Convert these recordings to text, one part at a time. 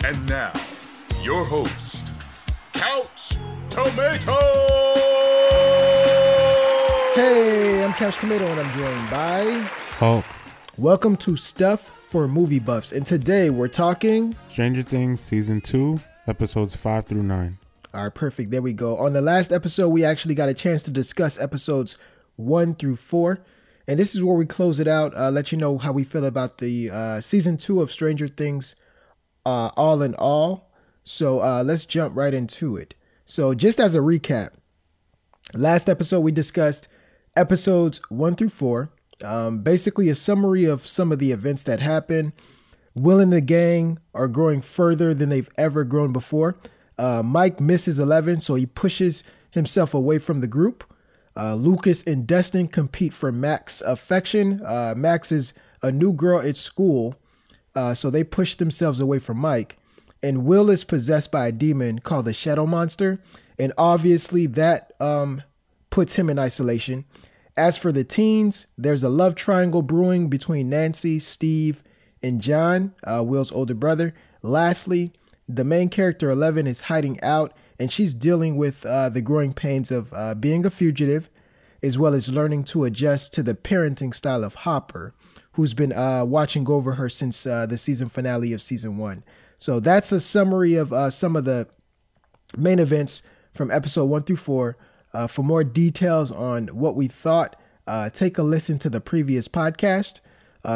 And now, your host, Couch Tomato! Hey, I'm Couch Tomato and I'm joined by Hulk. Welcome to Stuff for Movie Buffs. And today we're talking Stranger Things Season 2, Episodes 5 through 9. All right, perfect. There we go. On the last episode, we actually got a chance to discuss episodes 1 through 4. And this is where we close it out. Let you know how we feel about the Season 2 of Stranger Things all in all. So let's jump right into it. So just as a recap, last episode we discussed episodes 1 through 4. Basically a summary of some of the events that happened. Will and the gang are growing further than they've ever grown before. Mike misses 11, so he pushes himself away from the group. Lucas and Dustin compete for Max's affection. Max is a new girl at school, so they push themselves away from Mike. And Will is possessed by a demon called the Shadow Monster, and obviously that puts him in isolation. As for the teens, there's a love triangle brewing between Nancy, Steve, and John, Will's older brother. Lastly, the main character, 11, is hiding out, and she's dealing with the growing pains of being a fugitive, as well as learning to adjust to the parenting style of Hopper, who's been watching over her since the season finale of season 1. So that's a summary of some of the main events from episode 1 through 4. For more details on what we thought, take a listen to the previous podcast.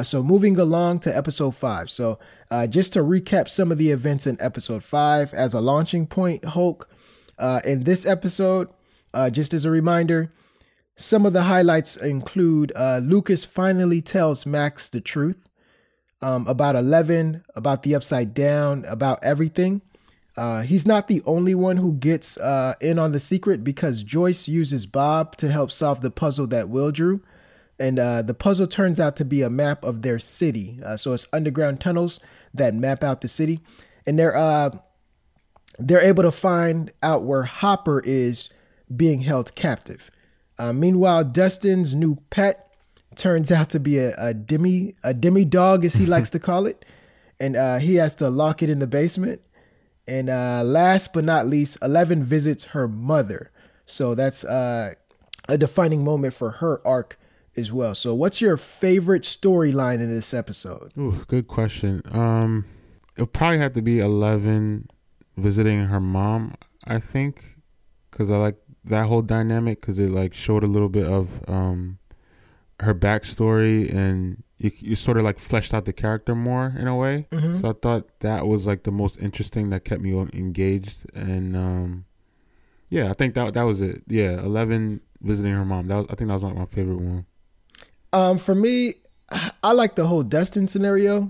So moving along to episode 5. So just to recap some of the events in episode 5 as a launching point, Hulk. In this episode, just as a reminder, some of the highlights include Lucas finally tells Max the truth about 11, about the Upside Down, about everything. He's not the only one who gets in on the secret, because Joyce uses Bob to help solve the puzzle that Will drew. And the puzzle turns out to be a map of their city. So it's underground tunnels that map out the city. And they're able to find out where Hopper is being held captive. Meanwhile, Dustin's new pet turns out to be a demi dog, as he likes to call it. And he has to lock it in the basement. And last but not least, 11 visits her mother. So that's a defining moment for her arc as well. So what's your favorite storyline in this episode? Ooh, good question. It'll probably have to be 11 visiting her mom, I think, because I like that whole dynamic, because it like showed a little bit of her backstory, and you sort of like fleshed out the character more in a way. Mm-hmm. So I thought that was like the most interesting, that kept me engaged. And yeah, I think that was it. Yeah, 11 visiting her mom. I think that was my favorite one. For me, I like the whole Dustin scenario.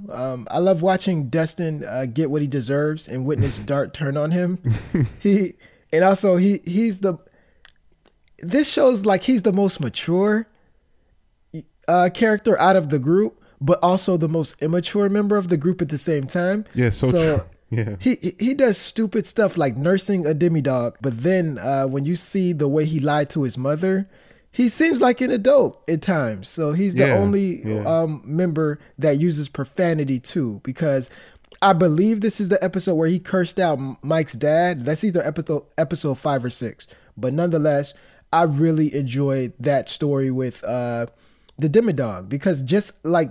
I love watching Dustin get what he deserves and witness Dart turn on him. This shows like he's the most mature character out of the group, but also the most immature member of the group at the same time. Yeah, so true. Yeah. He does stupid stuff like nursing a demi-dog, but then when you see the way he lied to his mother, he seems like an adult at times. So he's the only member that uses profanity too, because I believe this is the episode where he cursed out Mike's dad. That's either episode 5 or 6. But nonetheless, I really enjoyed that story with the demi-dog, because just like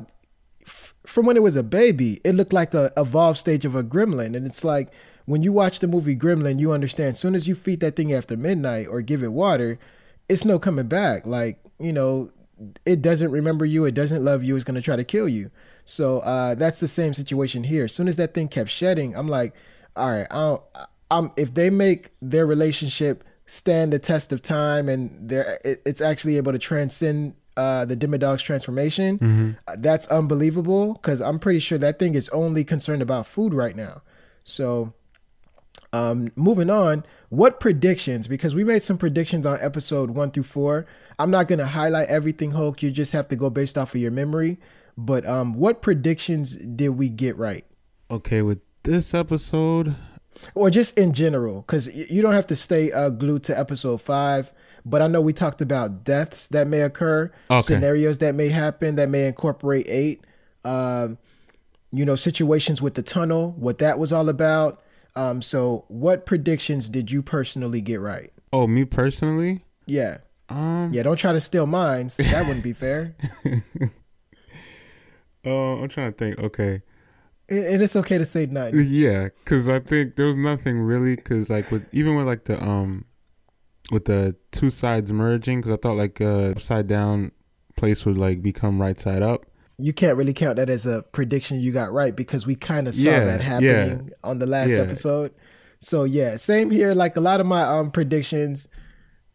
from when it was a baby, it looked like a evolved stage of a gremlin. And it's like, when you watch the movie Gremlin, you understand as soon as you feed that thing after midnight or give it water, it's no coming back. Like, you know, it doesn't remember you. It doesn't love you. It's going to try to kill you. So that's the same situation here. As soon as that thing kept shedding, I'm like, all right, if they make their relationship stand the test of time and it's actually able to transcend the demi-dog's transformation, that's unbelievable, because I'm pretty sure that thing is only concerned about food right now. So moving on, what predictions, because we made some predictions on episode 1 through 4. I'm not going to highlight everything, Hulk. You just have to go based off of your memory. But what predictions did we get right? Okay, with this episode, or just in general, because you don't have to stay glued to episode 5. But I know we talked about deaths that may occur, scenarios that may happen, that may incorporate 8. situations with the tunnel, what that was all about. So what predictions did you personally get right? Oh, me personally? Yeah. Yeah, don't try to steal mine. That wouldn't be fair. Oh, I'm trying to think. Okay. And it's okay to say nothing. Yeah, because I think there was nothing really, because like with like the two sides merging, because I thought like upside down place would like become right side up. You can't really count that as a prediction you got right, because we kind of saw that happening on the last episode. So yeah, same here. Like a lot of my predictions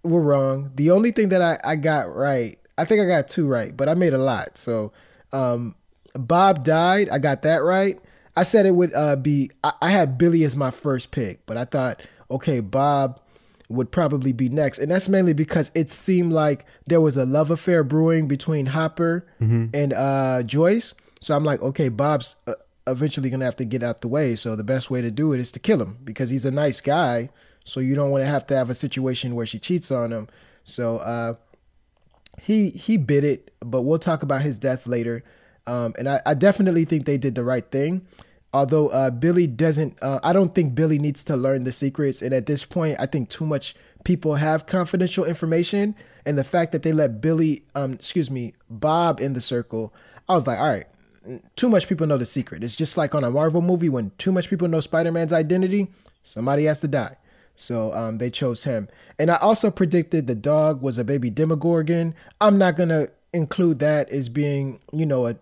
were wrong. The only thing that I got right, I think I got 2 right, but I made a lot. So Bob died. I got that right. I said it would be, I had Billy as my first pick, but I thought, okay, Bob would probably be next. And that's mainly because it seemed like there was a love affair brewing between Hopper and Joyce. So I'm like, okay, Bob's eventually going to have to get out the way. So the best way to do it is to kill him, because he's a nice guy. So you don't want to have a situation where she cheats on him. So he bit it, but we'll talk about his death later. And I definitely think they did the right thing. Although Billy doesn't, I don't think Billy needs to learn the secrets. And at this point, I think too much people have confidential information. And the fact that they let Bob in the circle, I was like, all right, too much people know the secret. It's just like on a Marvel movie, when too much people know Spider-Man's identity, somebody has to die. So they chose him. And I also predicted the dog was a baby Demogorgon. I'm not going to include that as being, a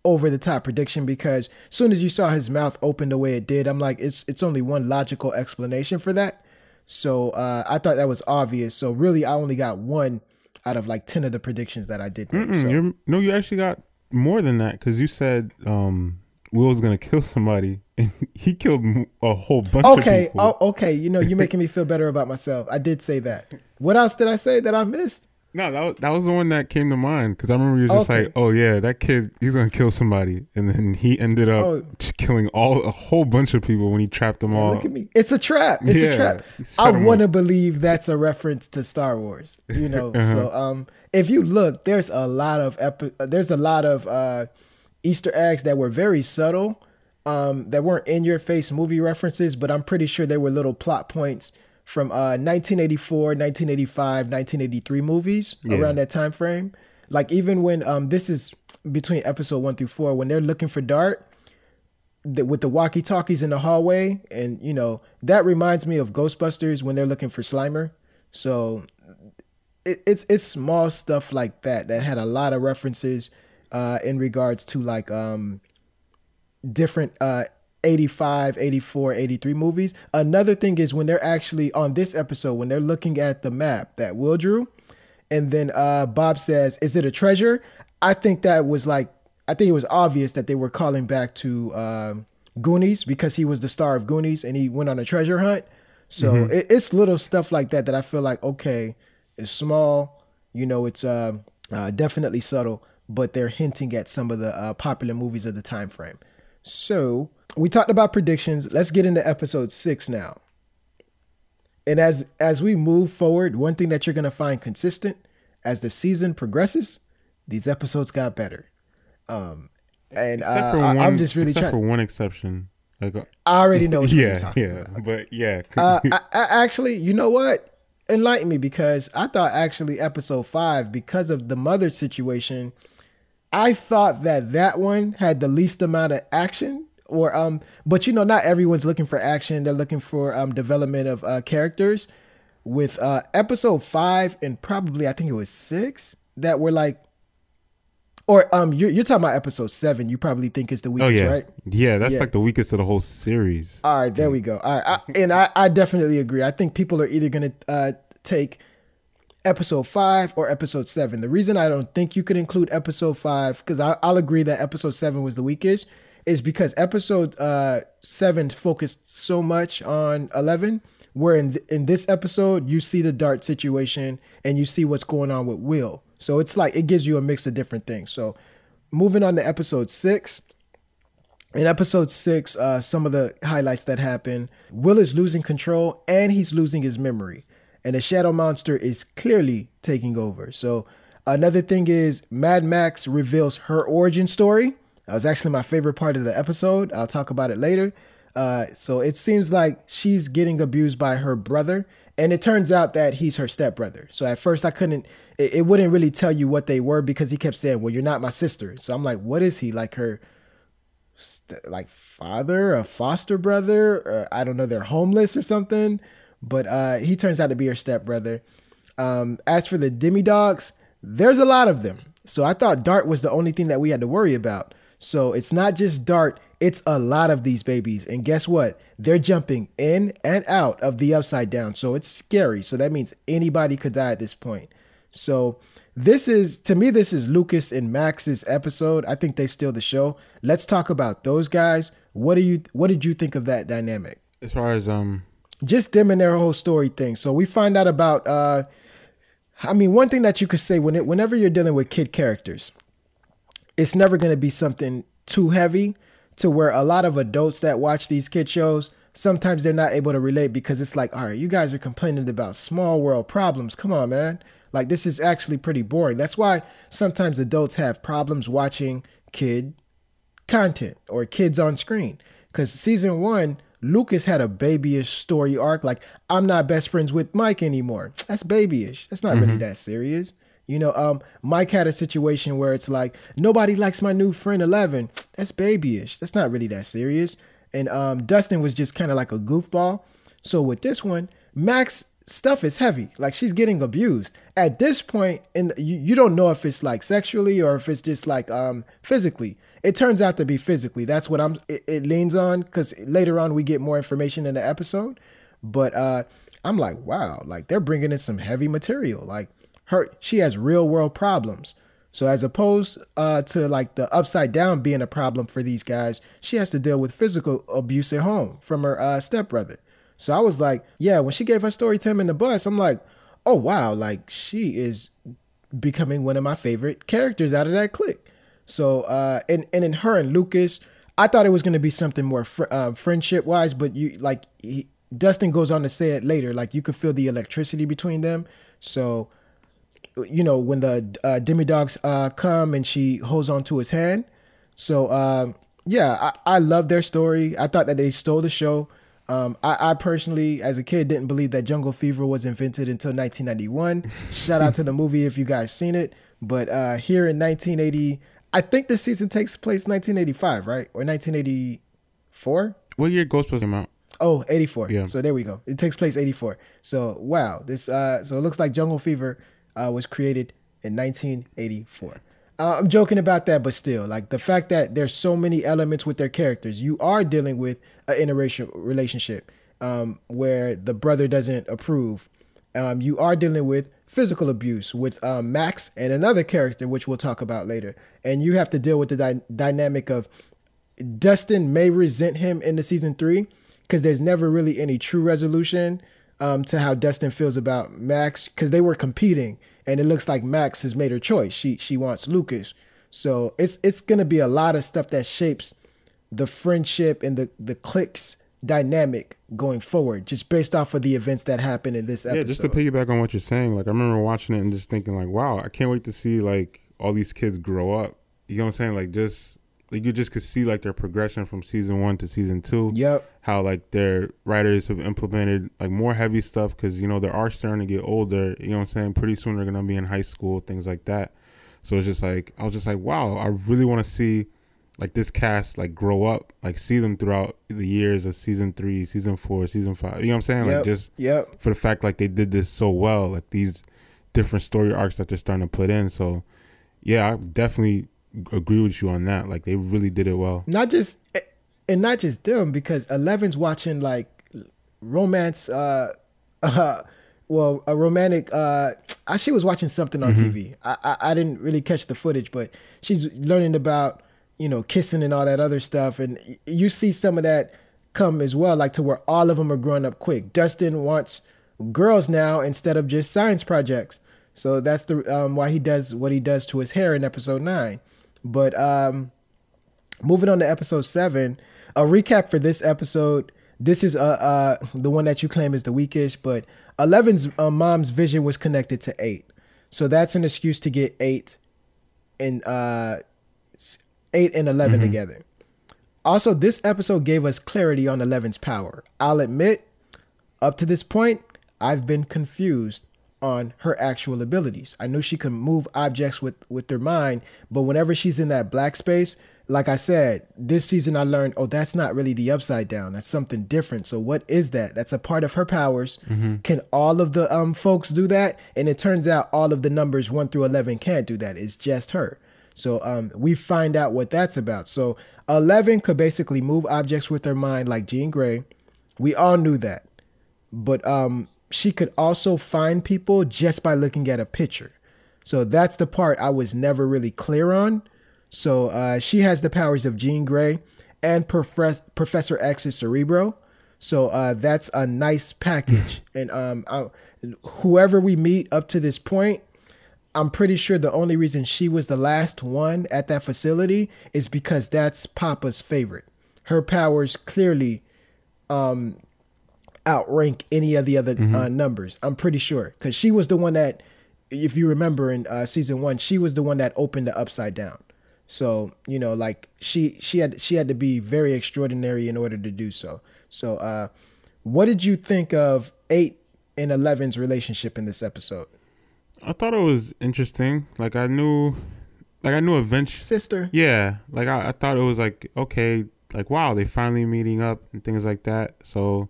over the top prediction, because as soon as you saw his mouth open the way it did, I'm like, it's only one logical explanation for that. So I thought that was obvious. So really, I only got 1 out of like 10 of the predictions that I did make. So. You actually got more than that, because you said Will's gonna kill somebody, and he killed a whole bunch of people. Okay. You're making me feel better about myself. I did say that. What else did I say that I missed? No, that was the one that came to mind, because I remember you were just like, oh yeah, that kid, he's gonna kill somebody, and then he ended up killing a whole bunch of people when he trapped them all. Look at me, it's a trap. It's a trap. I want to believe that's a reference to Star Wars. So if you look, there's a lot of Easter eggs that were very subtle, that weren't in your face movie references, but I'm pretty sure they were little plot points from 1984, 1985, 1983 movies around that time frame. Like even when this is between episode 1 through 4, when they're looking for Dart with the walkie-talkies in the hallway, and that reminds me of Ghostbusters when they're looking for Slimer. So it's small stuff like that had a lot of references in regards to like different 85, 84, 83 movies. Another thing is when they're actually on this episode, when they're looking at the map that Will drew, and then Bob says, is it a treasure? I think it was obvious that they were calling back to Goonies, because he was the star of Goonies and he went on a treasure hunt. So it's little stuff like that I feel like, okay, it's small, it's definitely subtle, but they're hinting at some of the popular movies of the time frame. So we talked about predictions. Let's get into episode 6 now. And as we move forward, one thing that you're going to find consistent as the season progresses, these episodes got better. I'm just really except for one exception. Like, I already know what you're talking about. But yeah. I actually, you know what? Enlighten me, because I thought actually episode 5, because of the mother situation, I thought that one had the least amount of action. But not everyone's looking for action. They're looking for development of characters. With episode 5 and probably I think it was 6 that were like, or you're talking about episode 7. You probably think it's the weakest, right? Yeah, that's like the weakest of the whole series. All right, there we go. All right, I definitely agree. I think people are either gonna take episode 5 or episode 7. The reason I don't think you could include episode 5, because I'll agree that episode 7 was the weakest, is because episode 7 focused so much on 11, where in this episode you see the Dart situation and you see what's going on with Will. So it's like it gives you a mix of different things. So moving on to episode 6. In episode 6, some of the highlights that happen: Will is losing control and he's losing his memory, and the shadow monster is clearly taking over. So another thing is Mad Max reveals her origin story. That was actually my favorite part of the episode. I'll talk about it later. So it seems like she's getting abused by her brother, and it turns out that he's her stepbrother. So at first it wouldn't really tell you what they were because he kept saying, well, you're not my sister. So I'm like, what is he? Like her father, a foster brother, or I don't know, they're homeless or something. But he turns out to be her stepbrother. As for the demi-dogs, there's a lot of them. So I thought Dart was the only thing that we had to worry about. So it's not just Dart, it's a lot of these babies. And guess what? They're jumping in and out of the upside down. So it's scary. So that means anybody could die at this point. So to me, this is Lucas and Max's episode. I think they steal the show. Let's talk about those guys. What did you think of that dynamic? As far as just them and their whole story thing. So we find out about one thing that you could say whenever you're dealing with kid characters, it's never going to be something too heavy to where a lot of adults that watch these kid shows, sometimes they're not able to relate because it's like, all right, you guys are complaining about small world problems. Come on, man. Like, this is actually pretty boring. That's why sometimes adults have problems watching kid content or kids on screen. Because season 1, Lucas had a babyish story arc. Like, I'm not best friends with Mike anymore. That's babyish. That's not really that serious. Mike had a situation where it's like, nobody likes my new friend 11. That's babyish. That's not really that serious. And Dustin was just kind of like a goofball. So with this one, Max stuff is heavy. Like, she's getting abused. At this point, you don't know if it's like sexually or if it's just like physically. It turns out to be physically. That's what it leans on, because later on we get more information in the episode. But I'm like, wow, like they're bringing in some heavy material. Like, she has real world problems. So as opposed to like the upside down being a problem for these guys, she has to deal with physical abuse at home from her stepbrother. So I was like, yeah, when she gave her story to him in the bus, I'm like, oh, wow, like she is becoming one of my favorite characters out of that clique. So and in her and Lucas, I thought it was going to be something more friendship wise, but Dustin goes on to say it later, like you could feel the electricity between them. So when the demi-dogs come and she holds on to his hand. So, I love their story. I thought that they stole the show. I personally, as a kid, didn't believe that jungle fever was invented until 1991. Shout out to the movie if you guys seen it. But here in 1980, I think the season takes place 1985, right? Or 1984? What year Ghostbusters came out? Oh, 84. Yeah. So there we go. It takes place 84. So, wow. So it looks like jungle fever was created in 1984. I'm joking about that, but still, like the fact that there's so many elements with their characters, you are dealing with an interracial relationship where the brother doesn't approve. You are dealing with physical abuse with Max and another character, which we'll talk about later. And you have to deal with the dynamic of Dustin may resent him in the season 3 because there's never really any true resolution to how Dustin feels about Max, because they were competing. And it looks like Max has made her choice. She wants Lucas. So it's going to be a lot of stuff that shapes the friendship and the cliques dynamic going forward, just based off of the events that happened in this episode. Yeah, just to piggyback on what you're saying, like I remember watching it and just thinking like, wow, I can't wait to see like all these kids grow up. You know what I'm saying? Like just like you just could see like their progression from season 1 to season 2. Yep. How like their writers have implemented like more heavy stuff because, they are starting to get older. You know what I'm saying? Pretty soon they're going to be in high school, things like that. So it's just like, I was just like, wow, I really want to see like this cast like grow up, like see them throughout the years of season 3, season 4, season 5. You know what I'm saying? Yep. Like just Yep. for the fact like they did this so well, like these different story arcs that they're starting to put in. So yeah, I definitely agree with you on that. Like they really did it well. Not just them, because Eleven's watching like romance a romantic she was watching something on TV. I didn't really catch the footage, but she's learning about kissing and all that other stuff, and you see some of that come as well, like to where all of them are growing up quick. Dustin wants girls now instead of just science projects, so that's the why he does what he does to his hair in episode 9. But moving on to episode 7, a recap for this episode. This is the one that you claim is the weakest, but 11's mom's vision was connected to 8. So that's an excuse to get 8 and 8 and 11 together. Also, this episode gave us clarity on 11's power. I'll admit, up to this point, I've been confused on her actual abilities. I knew she could move objects with her mind, but whenever she's in that black space, like I said, this season I learned, oh, that's not really the upside down. That's something different. So what is that? That's a part of her powers. Can all of the folks do that? And it turns out all of the numbers 1 through 11 can't do that. It's just her. So we find out what that's about. So 11 could basically move objects with her mind like Jean Grey. We all knew that. But she could also find people just by looking at a picture. So that's the part I was never really clear on. So she has the powers of Jean Grey and Professor X's Cerebro. So that's a nice package. And whoever we meet up to this point, I'm pretty sure the only reason she was the last one at that facility is because that's Papa's favorite. Her powers clearly outrank any of the other numbers. I'm pretty sure. Because she was the one that, if you remember in season 1, she was the one that opened the upside down. So, you know, like she had to be very extraordinary in order to do so. So what did you think of 8 and 11's relationship in this episode? I thought it was interesting. Like I knew eventually. Sister. Yeah. Like I thought it was like, okay, like, wow, they finally meeting up and things like that. So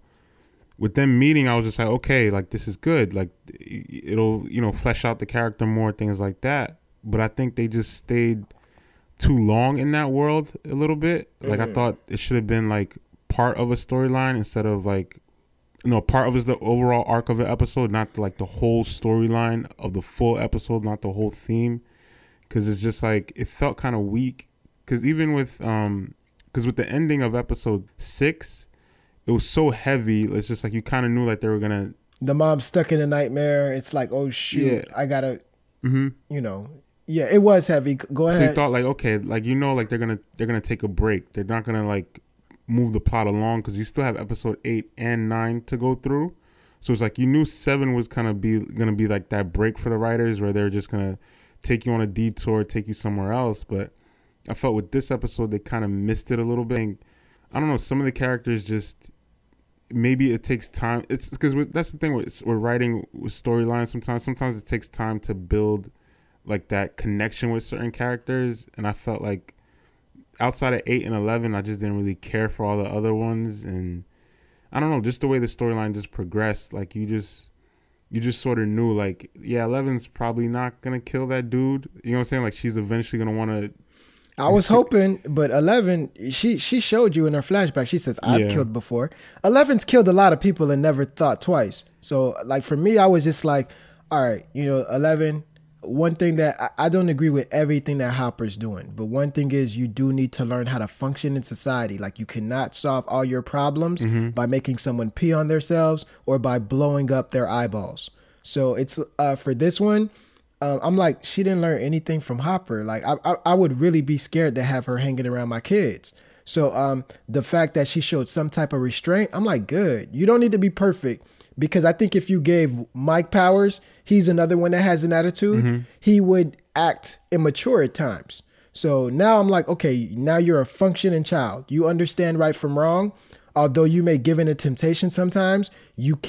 with them meeting, I was just like, okay, like this is good. Like it'll, you know, flesh out the character more, things like that. But I think they just stayed too long in that world a little bit. Like I thought it should have been like part of a storyline instead of like, you know, part of is the overall arc of an episode, not like the whole storyline of the full episode, not the whole theme. Cause it's just like, it felt kind of weak. Cause even with, cause with the ending of episode 6, it was so heavy. It's just like, you kind of knew like they were gonna. The mom's stuck in a nightmare. It's like, oh shoot, yeah. I gotta, you know. Yeah, it was heavy. Go ahead. So you thought like, okay, like, you know, like they're gonna take a break. They're not gonna like move the plot along because you still have episode 8 and 9 to go through. So it's like you knew 7 was gonna be like that break for the writers where they're just gonna take you on a detour, take you somewhere else. But I felt with this episode they kind of missed it a little bit. I don't know. Some of the characters just, maybe it takes time. It's because that's the thing with writing with storylines. Sometimes it takes time to build like that connection with certain characters, and I felt like outside of 8 and 11 I just didn't really care for all the other ones. And I don't know, just the way the storyline just progressed, like you just sort of knew like, yeah, 11's probably not gonna kill that dude, you know what I'm saying? Like she's eventually gonna want to. I was hoping, but 11, she showed you in her flashback, she says, I've killed before. 11's killed a lot of people and never thought twice. So like for me, I was just like, all right, you know, 11, one thing that I don't agree with everything that Hopper's doing, but one thing is you do need to learn how to function in society. Like you cannot solve all your problems by making someone pee on themselves or by blowing up their eyeballs. So it's for this one, I'm like, she didn't learn anything from Hopper. Like I would really be scared to have her hanging around my kids. So the fact that she showed some type of restraint, I'm like, good. You don't need to be perfect. Because I think if you gave Mike powers, he's another one that has an attitude, he would act immature at times. So now I'm like, okay, now you're a functioning child. You understand right from wrong. Although you may give in to temptation sometimes, you've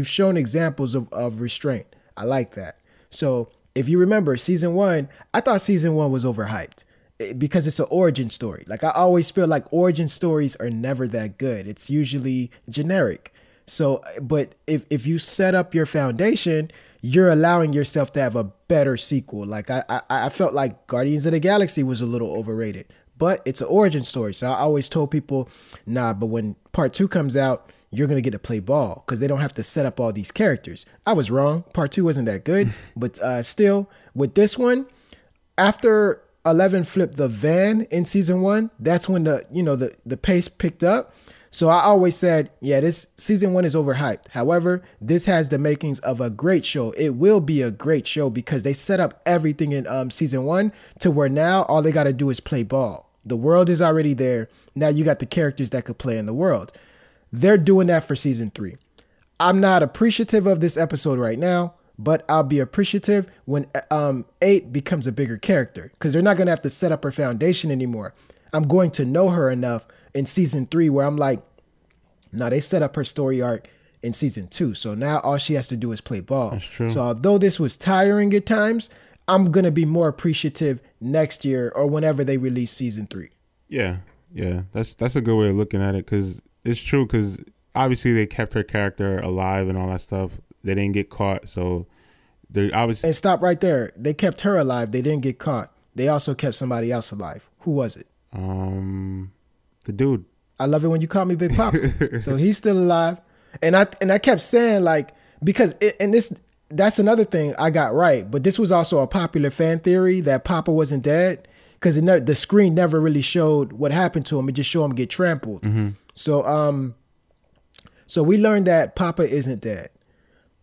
shown examples of restraint. I like that. So if you remember season 1, I thought season 1 was overhyped because it's an origin story. Like I always feel like origin stories are never that good. It's usually generic. So, but if you set up your foundation, you're allowing yourself to have a better sequel. Like I felt like Guardians of the Galaxy was a little overrated, but it's an origin story. So I always told people, nah, but when part 2 comes out, you're going to get to play ball because they don't have to set up all these characters. I was wrong. Part 2 wasn't that good, but still with this one, after 11 flipped the van in season 1, that's when the pace picked up. So I always said, yeah, this season 1 is overhyped. However, this has the makings of a great show. It will be a great show because they set up everything in season 1 to where now all they got to do is play ball. The world is already there. Now you got the characters that could play in the world. They're doing that for season 3. I'm not appreciative of this episode right now, but I'll be appreciative when 8 becomes a bigger character, because they're not going to have to set up her foundation anymore. I'm going to know her enough in season 3 where I'm like, now they set up her story arc in season 2. So now all she has to do is play ball. That's true. So although this was tiring at times, I'm going to be more appreciative next year or whenever they release season 3. Yeah. That's a good way of looking at it, because it's true, because obviously they kept her character alive and all that stuff. They didn't get caught, so they obviously... And stop right there. They kept her alive. They didn't get caught. They also kept somebody else alive. Who was it? The dude. I love it when you call me Big Papa. So he's still alive. And I kept saying, like, because that's another thing I got right, but this was also a popular fan theory that Papa wasn't dead, because the screen never really showed what happened to him. It just showed him get trampled. Mm-hmm. So we learned that Papa isn't dead.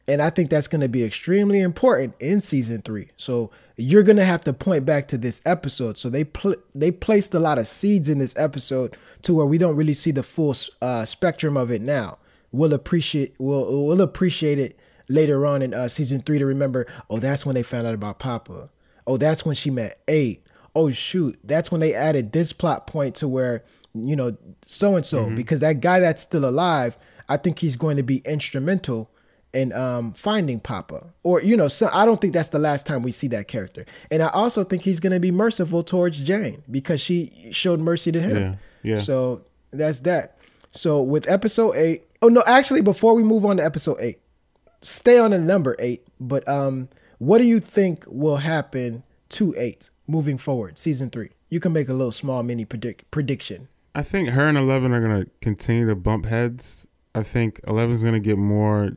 And I think that's going to be extremely important in season 3. So you're going to have to point back to this episode. So they placed a lot of seeds in this episode to where we don't really see the full spectrum of it now. We'll appreciate it later on in season 3 to remember, oh, that's when they found out about Papa. Oh, that's when she met 8. Oh, shoot, that's when they added this plot point to where, so-and-so. Mm-hmm. Because that guy that's still alive, I think he's going to be instrumental in finding Papa. Or, so I don't think that's the last time we see that character. And I also think he's going to be merciful towards Jane because she showed mercy to him. Yeah. So that's that. So with episode 8, oh no, actually, before we move on to episode 8, stay on the number 8. But what do you think will happen to 8 moving forward, season 3? You can make a little small mini prediction. I think her and 11 are going to continue to bump heads. I think 11's going to get more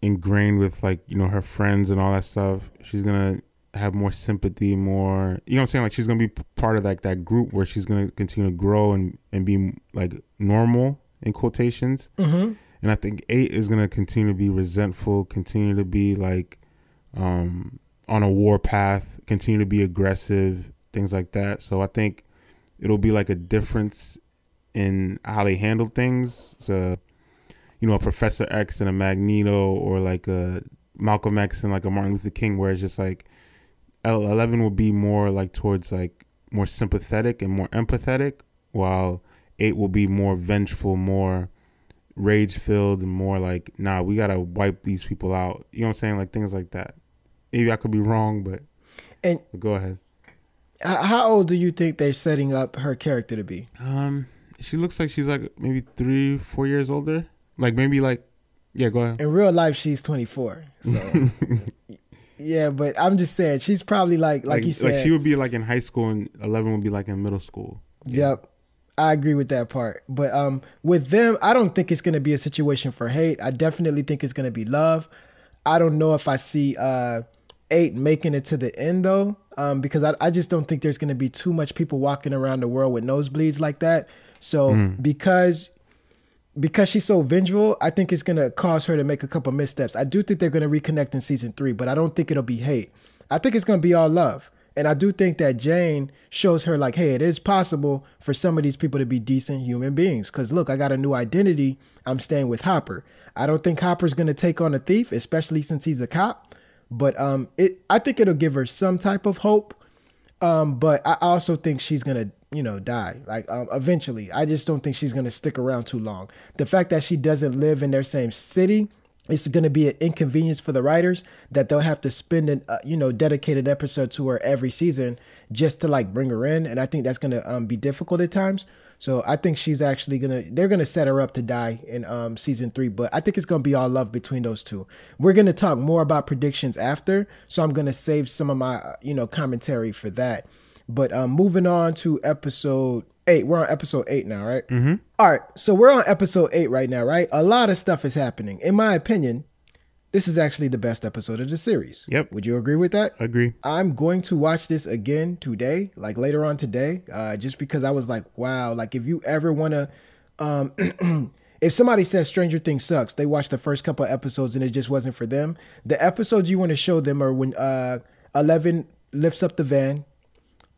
ingrained with, like, her friends and all that stuff. She's going to have more sympathy, more, what I'm saying? Like, she's going to be part of, like, that group where she's going to continue to grow and be, like, normal, in quotations. Mm-hmm. And I think 8 is going to continue to be resentful, continue to be, like, on a war path, continue to be aggressive, things like that. So I think it'll be like a difference in how they handle things. So, a Professor X and a Magneto, or like a Malcolm X and like a Martin Luther King, where it's just like 11 will be more like towards like more sympathetic and more empathetic, while 8 will be more vengeful, more rage filled, and more like, nah, we got to wipe these people out. You know what I'm saying? Like things like that. Maybe I could be wrong, but go ahead. How old do you think they're setting up her character to be? She looks like she's like maybe 3-4 years older. Like maybe like, yeah, go ahead. In real life, she's 24. So yeah, but I'm just saying she's probably like you said. Like she would be like in high school and 11 would be like in middle school. Yep. I agree with that part. But with them, I don't think it's going to be a situation for hate. I definitely think it's going to be love. I don't know if I see 8 making it to the end though, because I just don't think there's going to be too much people walking around the world with nosebleeds like that. So because she's so vengeful, I think it's going to cause her to make a couple missteps. I do think they're going to reconnect in season 3, but I don't think it'll be hate. I think it's going to be all love. And I do think that Jane shows her like, hey, it is possible for some of these people to be decent human beings. Because look, I got a new identity. I'm staying with Hopper. I don't think Hopper's going to take on a thief, especially since he's a cop. But I think it'll give her some type of hope. But I also think she's going to, die like eventually. I just don't think she's going to stick around too long. The fact that she doesn't live in their same city, it's going to be an inconvenience for the writers that they'll have to spend an dedicated episode to her every season just to like bring her in. And I think that's going to be difficult at times. So I think she's actually they're going to set her up to die in season 3, but I think it's going to be all love between those two. We're going to talk more about predictions after. So I'm going to save some of my, commentary for that. But moving on to episode 8. We're on episode 8 now, right? Mm-hmm. All right. So we're on episode 8 right now, right? A lot of stuff is happening. In my opinion, this is actually the best episode of the series. Yep. Would you agree with that? Agree. I'm going to watch this again today, like later on today, just because I was like, wow, like if you ever want to, if somebody says Stranger Things sucks, they watch the first couple of episodes and it just wasn't for them. The episodes you want to show them are when 11 lifts up the van,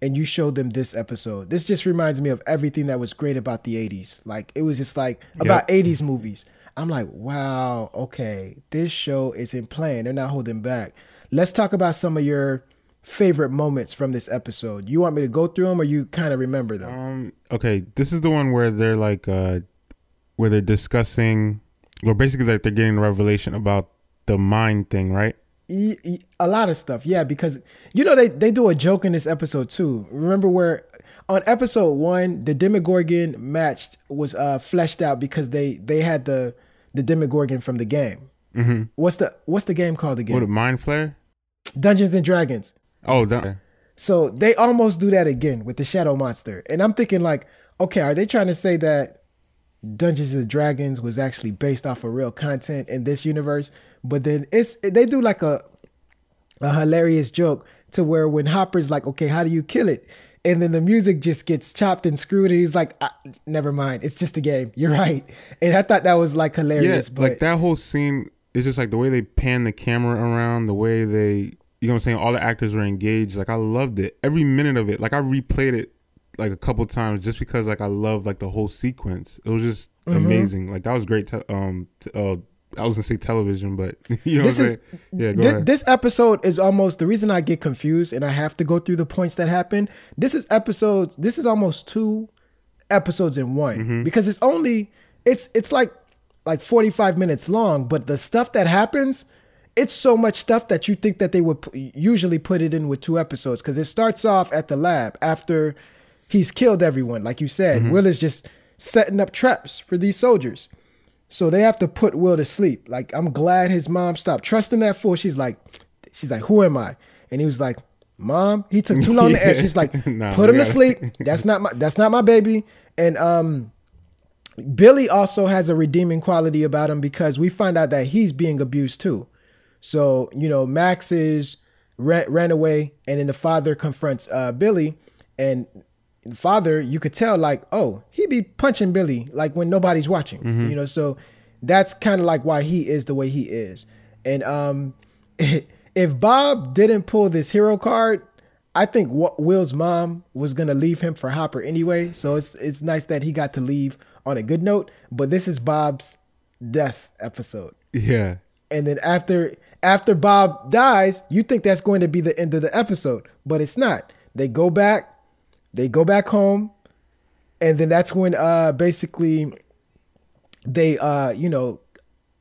and you showed them this episode. This just reminds me of everything that was great about the 80s. Like, it was just like about 80s movies. I'm like, wow, okay, this show isn't playing. They're not holding back. Let's talk about some of your favorite moments from this episode. You want me to go through them, or you kind of remember them? Okay, this is the one where they're like, where they're discussing, or basically like they're getting a revelation about the mind thing, right? A lot of stuff, yeah, because they do a joke in this episode too. Remember where on episode 1 the Demogorgon was fleshed out because they had the Demogorgon from the game. Mm-hmm. What's the game called again? What, Mind Flare? Dungeons and Dragons. Oh, that. So they almost do that again with the Shadow Monster, and I'm thinking like, okay, are they trying to say that Dungeons and Dragons was actually based off of real content in this universe? But then they do like a hilarious joke to where when Hopper's like, okay, how do you kill it? And then the music just gets chopped and screwed, and he's like, never mind, it's just a game. You're right. And I thought that was like hilarious. Yeah, but like that whole scene is just like the way they pan the camera around, the way they, you know what I'm saying, all the actors were engaged. Like I loved it, every minute of it. Like I replayed it like a couple times just because like I loved like the whole sequence. It was just amazing. Like that was great. I was gonna say television, but you know what I'm saying? Yeah, go ahead. This episode is almost the reason I get confused and I have to go through the points that happen. This is almost 2 episodes in one, because it's like 45 minutes long, but the stuff that happens, it's so much stuff that you think that they would usually put it in with 2 episodes, because it starts off at the lab after he's killed everyone. Like you said, Will is just setting up traps for these soldiers. So they have to put Will to sleep. Like, I'm glad his mom stopped trusting that fool. She's like, who am I? And he was like, Mom, he took too long to answer. She's like, put him to sleep. That's not my baby. And Billy also has a redeeming quality about him, because we find out that he's being abused too. So, Max ran away, and then the father confronts Billy, and the father, you could tell like, oh, he be punching Billy like when nobody's watching, so that's kind of like why he is the way he is. And if Bob didn't pull this hero card, I think Will's mom was going to leave him for Hopper anyway. So it's nice that he got to leave on a good note, but this is Bob's death episode. Yeah. And then after Bob dies, you think that's going to be the end of the episode, but it's not. They go back home, and then that's when basically they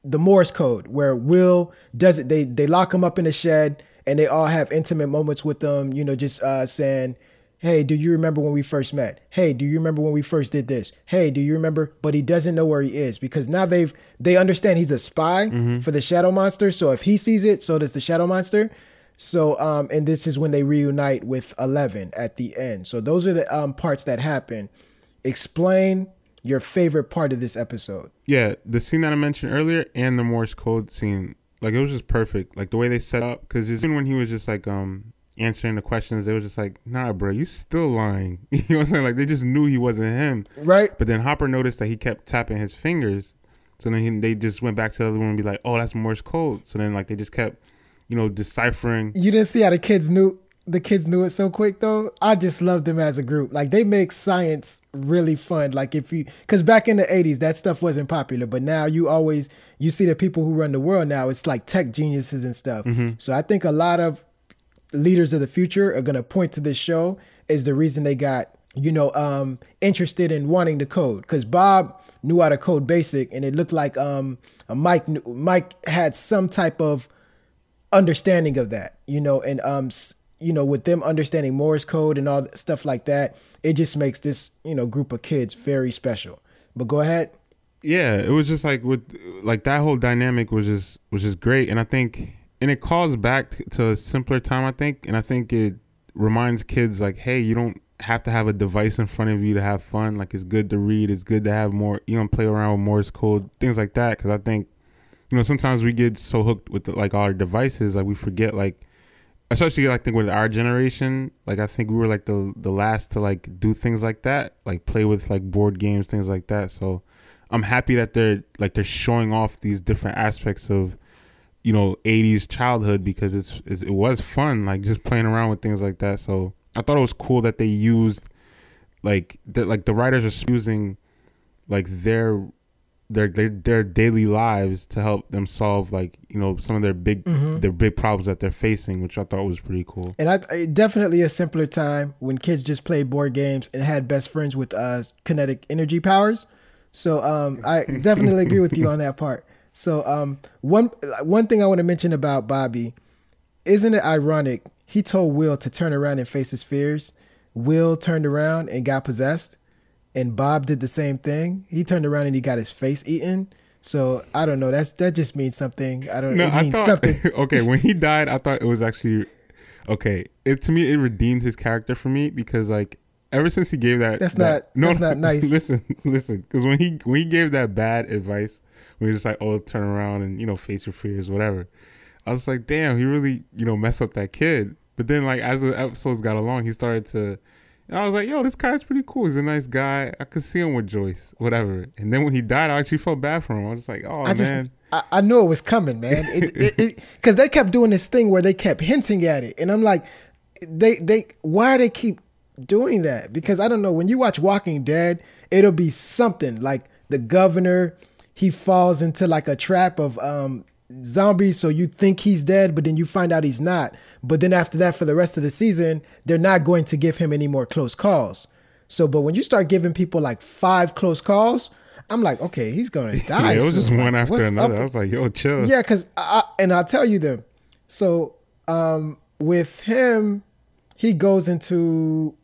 the Morse code, where Will does it. They lock him up in a shed, and they all have intimate moments with them, just saying, hey, do you remember when we first met? Hey, do you remember when we first did this? Hey, do you remember? But he doesn't know where he is, because now they understand he's a spy for the Shadow Monster. So if he sees it, so does the Shadow Monster. So, and this is when they reunite with 11 at the end. So those are the parts that happen. Explain your favorite part of this episode. Yeah, the scene that I mentioned earlier and the Morse code scene, like it was just perfect. Like the way they set up, because even when he was just like answering the questions, they were just like, nah, bro, you still lying. You know what I'm saying? Like they just knew he wasn't him. Right. But then Hopper noticed that he kept tapping his fingers. So then they just went back to the other one and be like, oh, that's Morse code. So then like they just kept, deciphering. You didn't see how the kids knew it so quick though. I just loved them as a group. Like they make science really fun. Like because back in the 80s that stuff wasn't popular, but now you see the people who run the world now, it's like tech geniuses and stuff. So I think a lot of leaders of the future are going to point to this show as the reason they got interested in wanting to code, because Bob knew how to code basic, and it looked like Mike had some type of understanding of that, and with them understanding Morse code and all stuff like that, it just makes this group of kids very special. But go ahead. Yeah, it was just like with like that whole dynamic was just great, and I think, and it calls back to a simpler time, I think, and I think it reminds kids like, hey, you don't have to have a device in front of you to have fun. Like it's good to read, it's good to have more, play around with Morse code, things like that, because I think sometimes we get so hooked with like our devices, like we forget, like especially I think with our generation, like I think we were like the last to like do things like that, like play with like board games, things like that. So I'm happy that they're showing off these different aspects of 80s childhood, because it was fun, like just playing around with things like that. So I thought it was cool that they used like the writers are using like their their daily lives to help them solve like, you know, some of their big problems that they're facing, which I thought was pretty cool. And definitely a simpler time when kids just played board games and had best friends with kinetic energy powers. So I definitely agree with you on that part. So one thing I want to mention about Bobby, isn't it ironic? He told Will to turn around and face his fears. Will turned around and got possessed. And Bob did the same thing. He turned around and he got his face eaten. So I don't know. That just means something. I don't know. It means something. Okay, when he died, I thought it was actually okay. To me, it redeemed his character for me because like ever since he gave that's not nice. Listen, because when he gave that bad advice, when he was just like, oh, turn around and, you know, face your fears, whatever. I was like, damn, he really, you know, messed up that kid. But then like as the episodes got along, he started to. And I was like, yo, this guy's pretty cool. He's a nice guy. I could see him with Joyce, whatever. And then when he died, I actually felt bad for him. I was just like, oh, man. I knew it was coming, man. Because they kept doing this thing where they kept hinting at it. And I'm like, why do they keep doing that? Because I don't know. When you watch Walking Dead, it'll be something like the governor, he falls into like a trap of zombies, so you think he's dead, but then you find out he's not. But then after that, for the rest of the season, they're not going to give him any more close calls. So, but when you start giving people like 5 close calls, I'm like, okay, he's gonna die. Yeah, it was just one after another. I was like, yo, chill. Yeah, because I'll tell you them. So with him, he goes into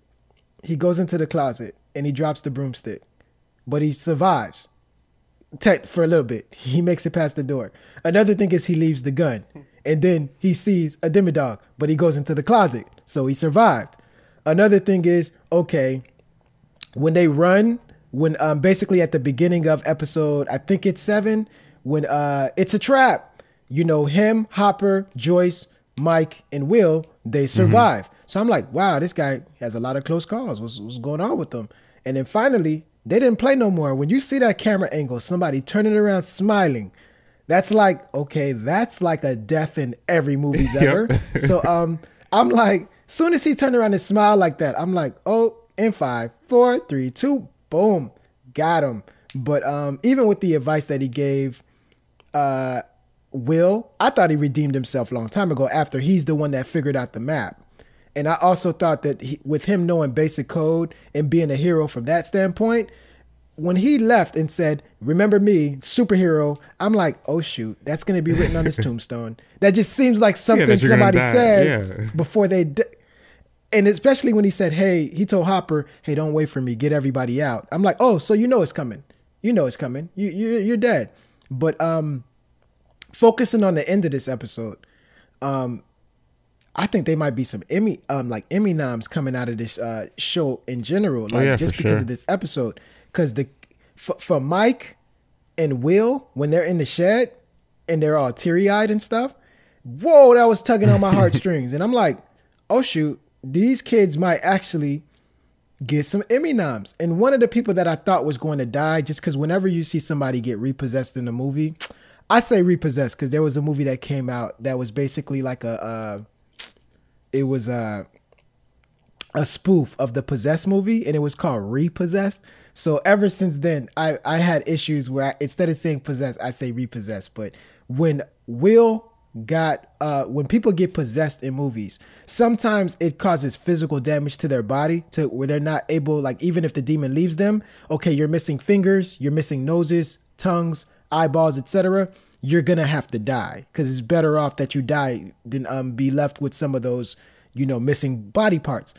the closet and he drops the broomstick, but he survives. For a little bit, he makes it past the door. Another thing is he leaves the gun, and then he sees a demodog, but he goes into the closet, so he survived. Another thing is, okay, when they run, when basically at the beginning of episode, I think it's 7, when it's a trap, you know, him, Hopper, Joyce, Mike, and Will, they survive. So I'm like, wow, this guy has a lot of close calls. What's going on with them? And then finally, they didn't play no more. When you see that camera angle, somebody turning around smiling, that's like, okay, that's like a death in every movie's ever. So I'm like, soon as he turned around and smiled like that, I'm like, oh, in 5, 4, 3, 2, boom, got him. But even with the advice that he gave Will, I thought he redeemed himself a long time ago after he's the one that figured out the map. And I also thought that with him knowing basic code and being a hero from that standpoint, when he left and said, remember me, superhero, I'm like, oh, shoot, that's going to be written on his tombstone. That just seems like something somebody says before they And especially when he said, hey, he told Hopper, hey, don't wait for me. Get everybody out. I'm like, oh, so you know it's coming. You know it's coming. You're dead. But focusing on the end of this episode, I think there might be some Emmy noms coming out of this show in general, just because of this episode. Because for Mike and Will, when they're in the shed and they're all teary-eyed and stuff, whoa, that was tugging on my heartstrings. And I'm like, oh shoot, these kids might actually get some Emmy noms. And one of the people that I thought was going to die, just because whenever you see somebody get repossessed in a movie, I say repossessed because there was a movie that came out that was basically like a spoof of the Possessed movie, and it was called Repossessed. So ever since then, I had issues where instead of saying possessed, I say repossessed. But when when people get possessed in movies, sometimes it causes physical damage to their body to where they're not able, like even if the demon leaves them, okay, you're missing fingers, you're missing noses, tongues, eyeballs, etc. You're gonna have to die because it's better off that you die than be left with some of those, missing body parts.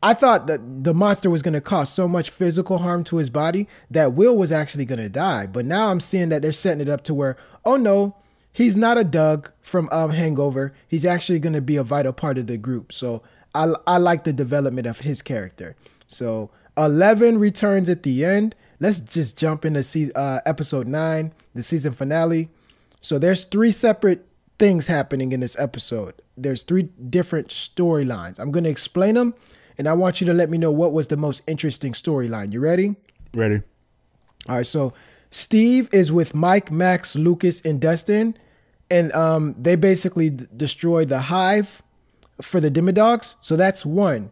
I thought that the monster was going to cause so much physical harm to his body that Will was actually going to die. But now I'm seeing that they're setting it up to where, oh no, he's not a Doug from Hangover. He's actually going to be a vital part of the group. So I like the development of his character. So 11 returns at the end. Let's just jump into episode 9, the season finale. So there's 3 separate things happening in this episode. There's 3 different storylines. I'm going to explain them. And I want you to let me know what was the most interesting storyline. You ready? Ready. All right. So Steve is with Mike, Max, Lucas, and Dustin. And they basically destroy the hive for the demodogs. So that's one.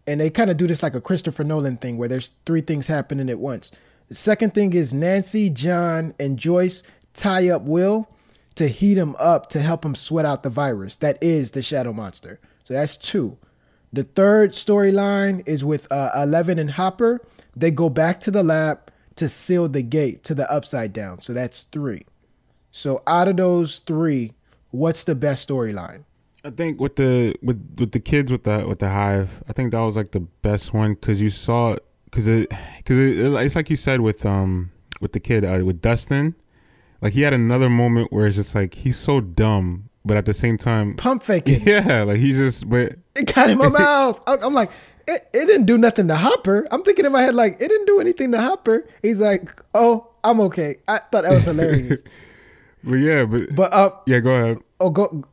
And they kind of do this like a Christopher Nolan thing where there's 3 things happening at once. The second thing is Nancy, John, and Joyce tie up Will to heat him up to help him sweat out the virus. That is the shadow monster. So that's 2. The third storyline is with 11 and Hopper. They go back to the lab to seal the gate to the upside down. So that's 3. So out of those 3, what's the best storyline? I think with the kids with the hive, I think that was like the best one because you saw it's like you said with the kid with Dustin, like he had another moment where it's just like he's so dumb, but at the same time pump faking. Yeah, like he just but it got in my mouth. I'm like it didn't do nothing to Hopper. I'm thinking in my head like it didn't do anything to Hopper. He's like, oh, I'm okay. I thought that was hilarious. But yeah, yeah, go ahead. Oh, go.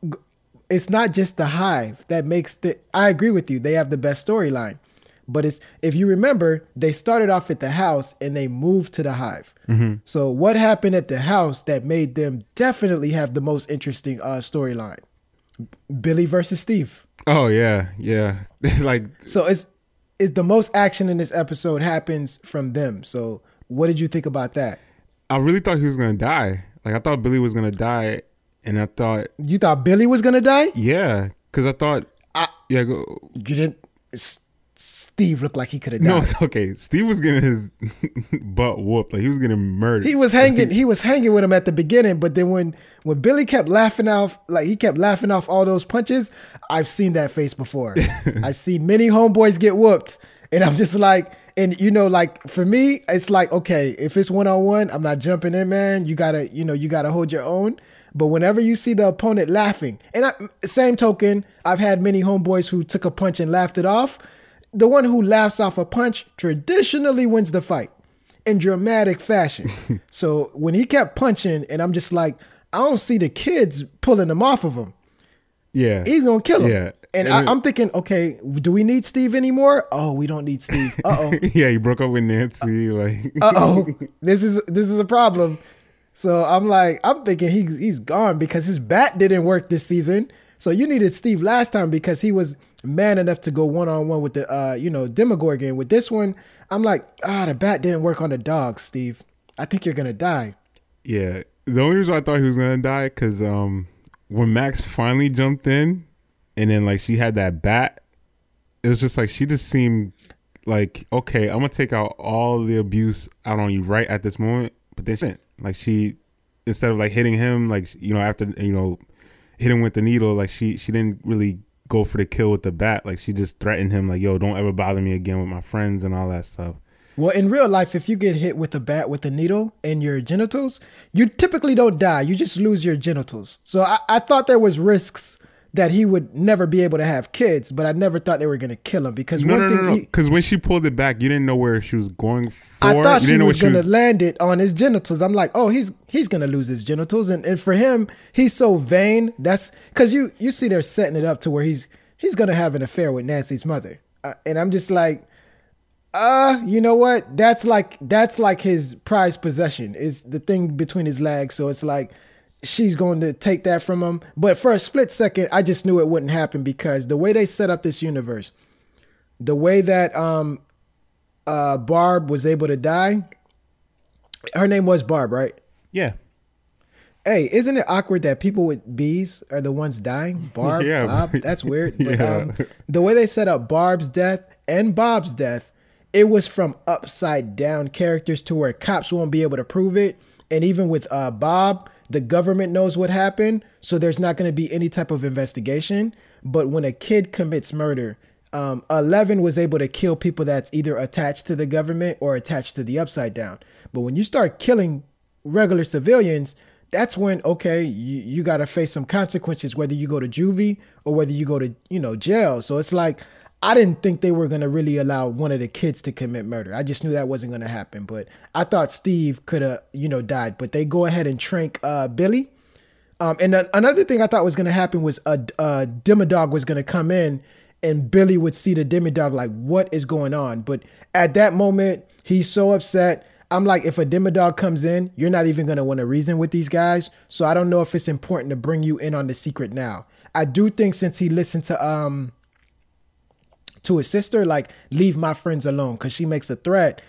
It's not just the hive that makes I agree with you. They have the best storyline, but it's, if you remember, they started off at the house and they moved to the hive. Mm-hmm. So what happened at the house that made them definitely have the most interesting storyline? Billy versus Steve. Oh yeah. Like, so it's the most action in this episode happens from them. So what did you think about that? I really thought he was gonna die. Like I thought Billy was gonna die. And I thought... You thought Billy was going to die? Yeah, because I thought... You didn't... Steve looked like he could have died. No, it's okay. Steve was getting his butt whooped. Like, he was getting murdered. He was hanging with him at the beginning, but then when Billy kept laughing off, like, he kept laughing off all those punches, I've seen that face before. I've seen many homeboys get whooped. And I'm just like... And, you know, like, for me, it's like, okay, if it's one-on-one, I'm not jumping in, man. You gotta hold your own. But whenever you see the opponent laughing, and same token, I've had many homeboys who took a punch and laughed it off. The one who laughs off a punch traditionally wins the fight in dramatic fashion. So when he kept punching, and I'm just like, I don't see the kids pulling him off of him. Yeah. He's going to kill him. Yeah. And I'm thinking, okay, do we need Steve anymore? Oh, we don't need Steve. Uh-oh. Yeah, he broke up with Nancy. Like, uh-oh. This is a problem. So I'm thinking he's gone because his bat didn't work this season. So you needed Steve last time because he was man enough to go one-on-one with the Demogorgon. With this one, I'm like, the bat didn't work on the dog, Steve. I think you're gonna die. Yeah. The only reason I thought he was gonna die because when Max finally jumped in, and then like she had that bat, it was just like she just seemed like, okay, I'm gonna take out all the abuse out on you right at this moment. But then she didn't. Like she, instead of like hitting him, like, you know, after, you know, hit him with the needle, like she didn't really go for the kill with the bat. Like she just threatened him like, yo, don't ever bother me again with my friends and all that stuff. Well, in real life, if you get hit with a bat with a needle in your genitals, you typically don't die. You just lose your genitals. So I thought there was risks that he would never be able to have kids, but I never thought they were going to kill him because no. Because when she pulled it back, you didn't know where she was going for. I thought she was going to land it on his genitals. I'm like, oh, he's going to lose his genitals. And for him, he's so vain. That's because you see they're setting it up to where he's going to have an affair with Nancy's mother. And I'm just like, you know what? That's like his prized possession is the thing between his legs. So it's like, she's going to take that from him. But for a split second, I just knew it wouldn't happen because the way they set up this universe, the way that Barb was able to die, her name was Barb, right? Yeah. Hey, isn't it awkward that people with B's are the ones dying? Barb, yeah. Bob, that's weird. But Yeah. The way they set up Barb's death and Bob's death, it was from upside down characters to where cops won't be able to prove it. And even with Bob, the government knows what happened, so there's not going to be any type of investigation. But when a kid commits murder, 11 was able to kill people that's either attached to the government or attached to the upside down. But when you start killing regular civilians, that's when, okay, you got to face some consequences, whether you go to juvie or whether you go to, jail. So it's like, I didn't think they were going to really allow one of the kids to commit murder. I just knew that wasn't going to happen. But I thought Steve could have, died. But they go ahead and trank Billy. And another thing I thought was going to happen was a demodog was going to come in and Billy would see the demodog like, what is going on? But at that moment, he's so upset. I'm like, if a demodog comes in, you're not even going to want to reason with these guys. So I don't know if it's important to bring you in on the secret now. I do think since he listened to his sister, like, leave my friends alone, because she makes a threat.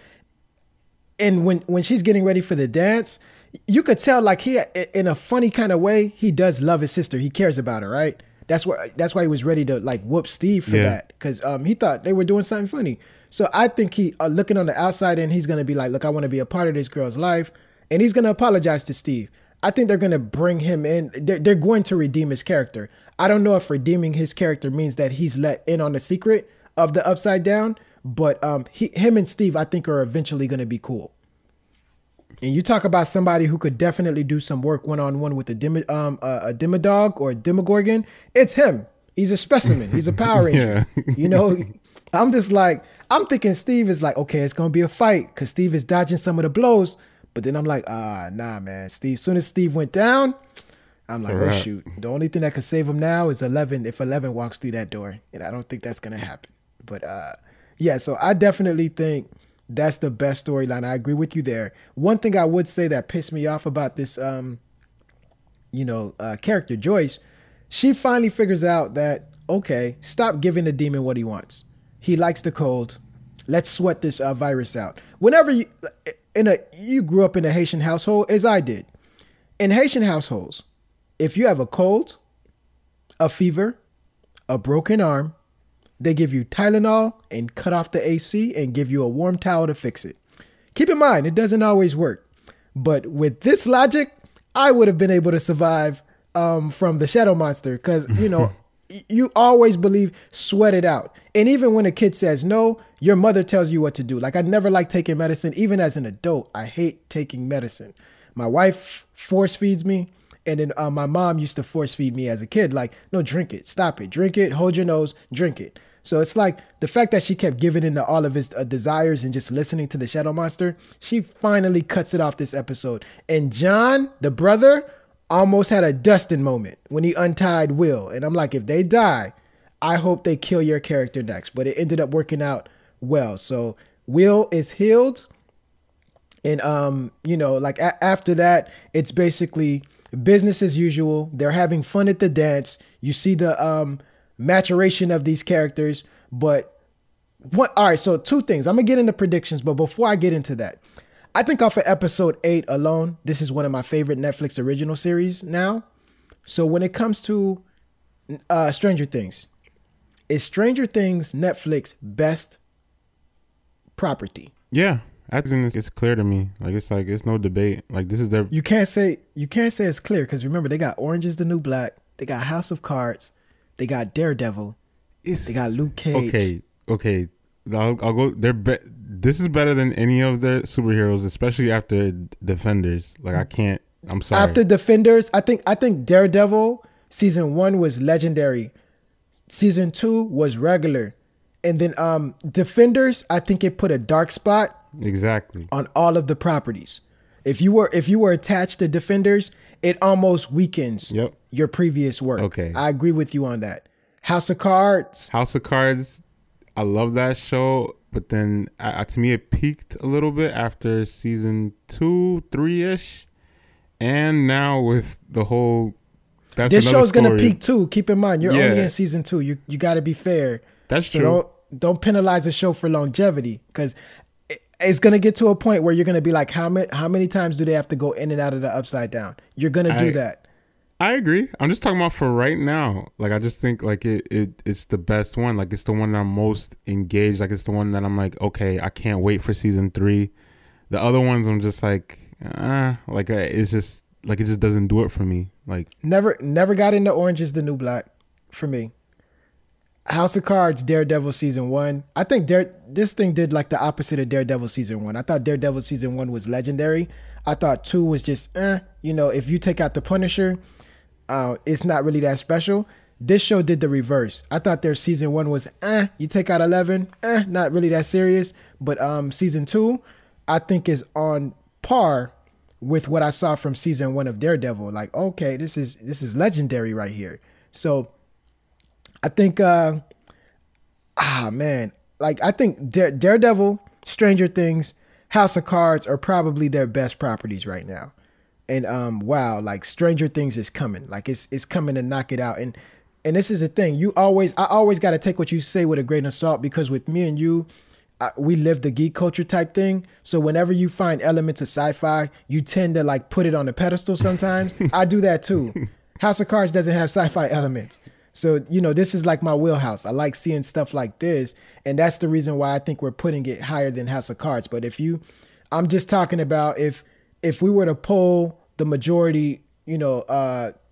And when she's getting ready for the dance, you could tell like he, in a funny kind of way, he does love his sister. He cares about her, right? That's why he was ready to like whoop Steve for that, because he thought they were doing something funny. So I think he looking on the outside and he's gonna be like, look, I want to be a part of this girl's life, and he's gonna apologize to Steve. I think they're gonna bring him in. They're going to redeem his character. I don't know if redeeming his character means that he's let in on the secret of the Upside Down. But him and Steve, I think, are eventually going to be cool. And you talk about somebody who could definitely do some work one-on-one with a Demodog or a Demogorgon. It's him. He's a specimen. He's a Power Ranger. You know, I'm thinking Steve is like, okay, it's going to be a fight because Steve is dodging some of the blows. But then I'm like, nah, man. Steve. Soon as Steve went down, I'm like, oh, shoot. The only thing that could save him now is 11 if 11 walks through that door. And I don't think that's going to happen. But yeah, so I definitely think that's the best storyline. I agree with you there. One thing I would say that pissed me off about this, character, Joyce, she finally figures out that, okay, stop giving the demon what he wants. He likes the cold. Let's sweat this virus out. Whenever you grew up in a Haitian household, as I did, in Haitian households, if you have a cold, a fever, a broken arm, they give you Tylenol and cut off the AC and give you a warm towel to fix it. Keep in mind, it doesn't always work. But with this logic, I would have been able to survive from the shadow monster because, you always believe sweat it out. And even when a kid says no, your mother tells you what to do. Like, I never liked taking medicine. Even as an adult, I hate taking medicine. My wife force feeds me. And then my mom used to force feed me as a kid. Like, no, drink it. Stop it. Drink it. Hold your nose. Drink it. So it's like the fact that she kept giving in to all of his desires and just listening to the shadow monster, she finally cuts it off this episode. And John, the brother, almost had a Dustin moment when he untied Will. And I'm like, if they die, I hope they kill your character next. But it ended up working out well. So Will is healed. And, after that, it's basically business as usual. They're having fun at the dance. You see the maturation of these characters. But all right, so two things. I'm gonna get into predictions, but before I get into that, I think off of episode 8 alone, this is one of my favorite Netflix original series now. So when it comes to Stranger Things, is Stranger Things Netflix best property? Yeah. I think it's clear to me. It's no debate. Like, this is their. You can't say it's clear because remember, they got Orange is the New Black, they got House of Cards, they got Daredevil, they got Luke Cage. Okay. I'll go. This is better than any of their superheroes, especially after Defenders. Like, I can't. I'm sorry. After Defenders, I think Daredevil season 1 was legendary, season 2 was regular, and then Defenders, I think it put a dark spot. Exactly. On all of the properties. If you were attached to Defenders, it almost weakens your previous work. Okay. I agree with you on that. House of Cards, I love that show, but then to me it peaked a little bit after season 2, 3-ish. And now with the whole this show's gonna peak too. Keep in mind, you're only in season 2. You gotta be fair. That's true. Don't penalize a show for longevity, because it's going to get to a point where you're going to be like, how many times do they have to go in and out of the Upside Down? You're going to do that. I agree. I'm just talking about for right now. Like, I just think like it's the best one. Like, it's the one that I'm most engaged. Like, it's the one that I'm like, okay, I can't wait for season 3. The other ones I'm just like, it's just like, it just doesn't do it for me. Like, never got into Orange is the New Black for me. House of Cards, Daredevil season 1. I think this thing did like the opposite of Daredevil season 1. I thought Daredevil season 1 was legendary. I thought 2 was just, if you take out the Punisher, it's not really that special. This show did the reverse. I thought their season 1 was, you take out 11, not really that serious. But season 2, I think is on par with what I saw from season 1 of Daredevil. Like, okay, this is legendary right here. So I think, I think Daredevil, Stranger Things, House of Cards are probably their best properties right now. And like Stranger Things is coming. Like, it's coming to knock it out. And this is the thing. I always got to take what you say with a grain of salt, because with me and you, we live the geek culture type thing. So whenever you find elements of sci-fi, you tend to like put it on a pedestal sometimes. I do that too. House of Cards doesn't have sci-fi elements. So, you know, this is like my wheelhouse. I like seeing stuff like this. And that's the reason why I think we're putting it higher than House of Cards. But I'm just talking about if we were to poll the majority, you know,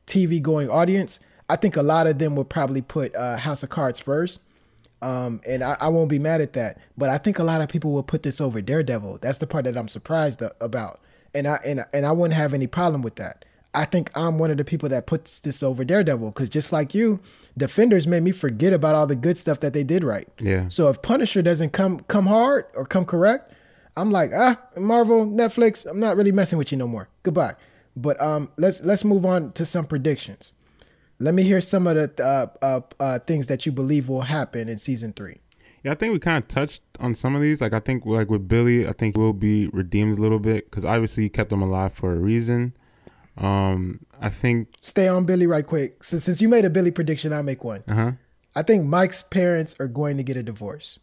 TV going audience, I think a lot of them would probably put House of Cards first. And I won't be mad at that, but I think a lot of people will put this over Daredevil. That's the part that I'm surprised about. And I wouldn't have any problem with that. I think I'm one of the people that puts this over Daredevil, because just like you, Defenders made me forget about all the good stuff that they did right. Yeah. So if Punisher doesn't come hard or come correct, I'm like, Marvel, Netflix, I'm not really messing with you no more. Goodbye. But let's move on to some predictions. Let me hear some of the things that you believe will happen in season 3. Yeah, I think we kind of touched on some of these. Like, I think like with Billy, I think we'll be redeemed a little bit because obviously you kept him alive for a reason. I think stay on Billy right quick. So since you made a Billy prediction, I'll make one. I think Mike's parents are going to get a divorce.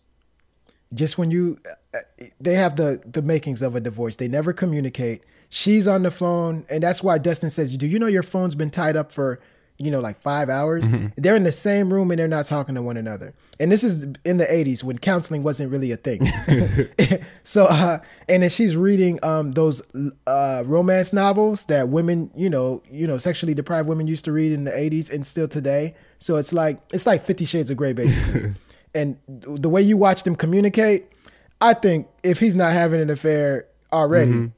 Just when they have the makings of a divorce. They never communicate. She's on the phone, and that's why Dustin says, "Do you know your phone's been tied up for, you know, like 5 hours?" They're in the same room and they're not talking to one another. And this is in the 80s when counseling wasn't really a thing. So, and then she's reading those romance novels that women, you know, sexually deprived women used to read in the 80s and still today. So it's like 50 Shades of Grey, basically. And the way you watch them communicate, I think if he's not having an affair already,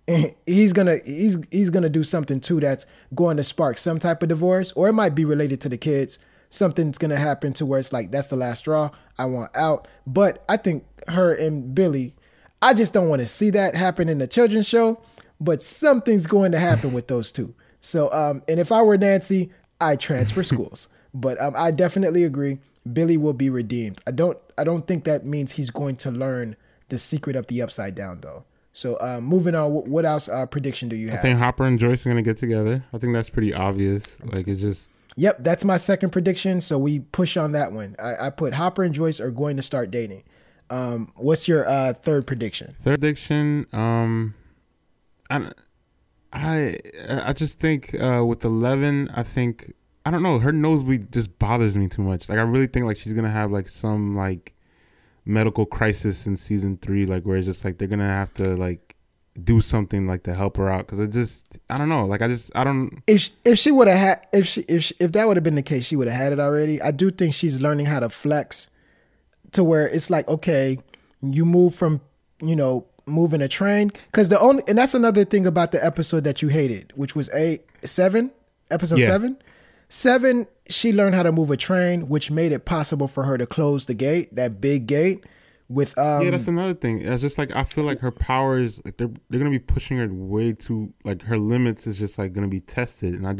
he's gonna do something too that's going to spark some type of divorce, or it might be related to the kids. Something's gonna happen to where it's like, that's the last straw, I want out. But I think her and Billy, I just don't want to see that happen in the children's show, but something's going to happen with those two. So and if I were Nancy, I'd transfer schools. But I definitely agree, Billy will be redeemed. I don't think that means he's going to learn the secret of the Upside Down though. So moving on, what else prediction do you have? I think Hopper and Joyce are going to get together. I think that's pretty obvious. Like, it's just... Yep, that's my second prediction. So we push on that one. I put Hopper and Joyce are going to start dating. What's your third prediction? Third prediction, I just think with 11, I think... I don't know. Her nosebleed just bothers me too much. Like, I really think like she's going to have like some like medical crisis in season 3, like where it's just like they're gonna have to like do something like to help her out, because I don't know, like I don't. If she would have had, if that would have been the case, she would have had it already. I do think she's learning how to flex to where it's like, okay, you move from, you know, moving a train, because and that's another thing about the episode that you hated, which was episode 7, she learned how to move a train, which made it possible for her to close the gate, that big gate. With yeah, that's another thing. It's just like I feel like her powers, like they're gonna be pushing her way too, like her limits is just like gonna be tested, and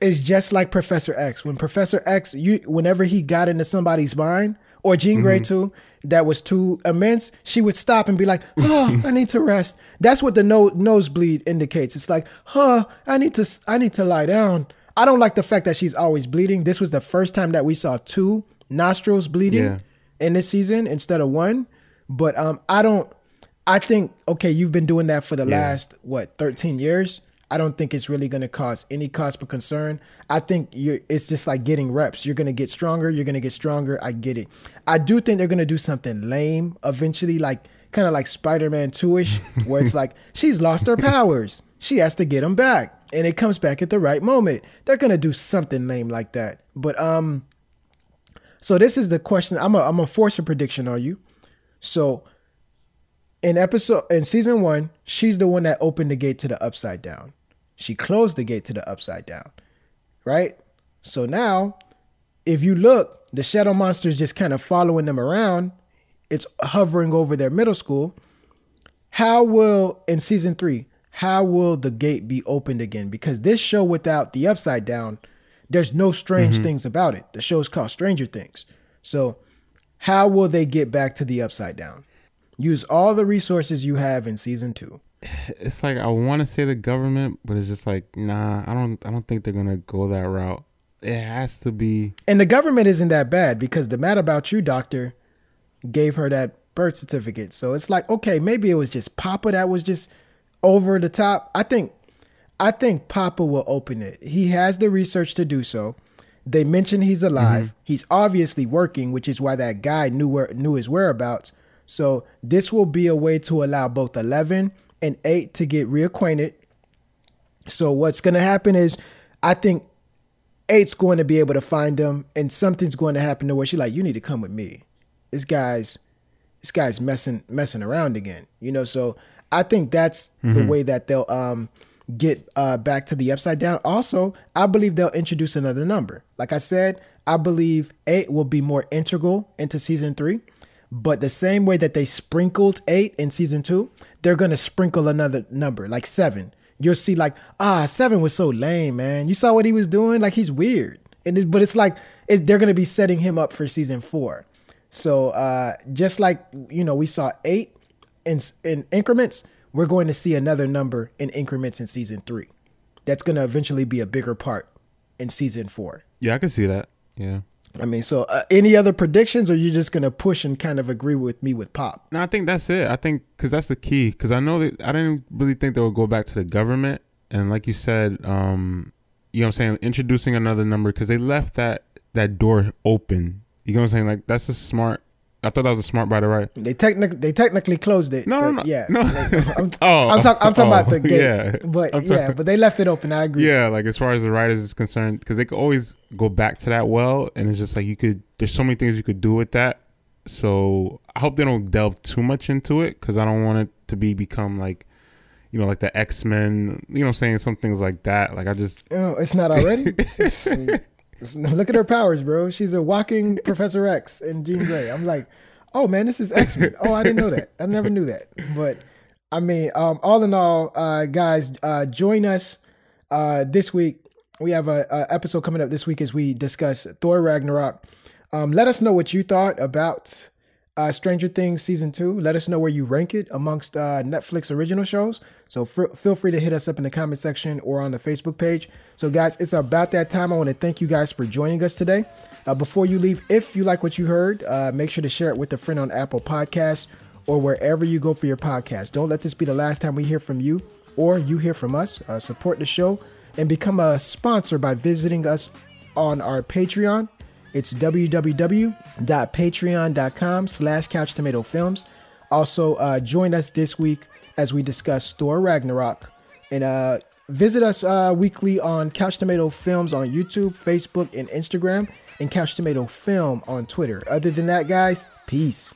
it's just like Professor X. When Professor X, whenever he got into somebody's mind, or Jean Grey too, that was too immense, she would stop and be like, "Oh, I need to rest." That's what the nosebleed indicates. It's like, I need to lie down." I don't like the fact that she's always bleeding. This was the first time that we saw 2 nostrils bleeding in this season instead of 1. But I think, okay, you've been doing that for the last, 13 years. I don't think it's really going to cause any cause for concern. I think it's just like getting reps. You're going to get stronger. You're going to get stronger. I get it. I do think they're going to do something lame eventually, like kind of like Spider-Man 2-ish, where it's like she's lost her powers. She has to get them back. And it comes back at the right moment. They're going to do something lame like that. But so this is the question. I'm a force a prediction on you. So in season 1, she's the one that opened the gate to the Upside Down. She closed the gate to the Upside Down. Right? So now, if you look, the shadow monster is just kind of following them around. It's hovering over their middle school. In season 3, how will the gate be opened again? Because this show without the Upside Down, there's no strange things about it. The show's called Stranger Things. So how will they get back to the Upside Down? Use all the resources you have in season 2. It's like, I want to say the government, but it's just like, nah, I don't think they're going to go that route. It has to be. And the government isn't that bad, because the Mad About You doctor gave her that birth certificate. So it's like, okay, maybe it was just Papa that was just over the top. I think Papa will open it. He has the research to do so. They mentioned he's alive. Mm-hmm. He's obviously working, which is why that guy knew his whereabouts. So this will be a way to allow both 11 and 8 to get reacquainted. So what's going to happen is, I think 8's going to be able to find them, and something's going to happen to where she's like, you need to come with me. This guy's messing around again, you know? So I think that's the way that they'll get back to the Upside Down. Also, I believe they'll introduce another number. Like I said, I believe 8 will be more integral into season 3, but the same way that they sprinkled 8 in season 2, they're going to sprinkle another number, like 7. You'll see like, 7 was so lame, man. You saw what he was doing? Like, he's weird. But it's like, they're going to be setting him up for season 4. So just like, you know, we saw 8 in increments, we're going to see another number in increments in season 3. That's going to eventually be a bigger part in season 4. Yeah, I can see that. Yeah. I mean, so any other predictions, or you just going to push and kind of agree with me with Pop? No, I think that's it. I think because that's the key. Because I know that I didn't really think they would go back to the government. And like you said, you know what I'm saying, introducing another number, because they left that door open. You know what I'm saying? Like, that's a smart. I thought that was a smart by the right. They technically closed it. No. Yeah. No. I'm talking about the gate. Yeah. But they left it open. I agree. Yeah, like as far as the writers is concerned, because they could always go back to that well, and it's just like there's so many things you could do with that. So I hope they don't delve too much into it, because I don't want it to become like, you know, like the X-Men, you know what I'm saying, some things like that. Like, I just... Oh, it's not already? Look at her powers, bro. She's a walking Professor X and Jean Grey. I'm like, oh man, this is X-Men. Oh, I didn't know that. I never knew that. But I mean, all in all, guys, join us this week. We have a episode coming up this week as we discuss Thor Ragnarok. Let us know what you thought about Stranger Things season 2. Let us know where you rank it amongst Netflix original shows. So feel free to hit us up in the comment section or on the Facebook page. So guys, it's about that time. I want to thank you guys for joining us today. Before you leave, if you like what you heard, make sure to share it with a friend on Apple Podcasts or wherever you go for your podcast. Don't let this be the last time we hear from you or you hear from us. Support the show and become a sponsor by visiting us on our Patreon. It's www.patreon.com/couchtomatofilms. Also, join us this week as we discuss Thor Ragnarok. And visit us weekly on Couch Tomato Films on YouTube, Facebook, and Instagram, and Couch Tomato Film on Twitter. Other than that, guys, peace.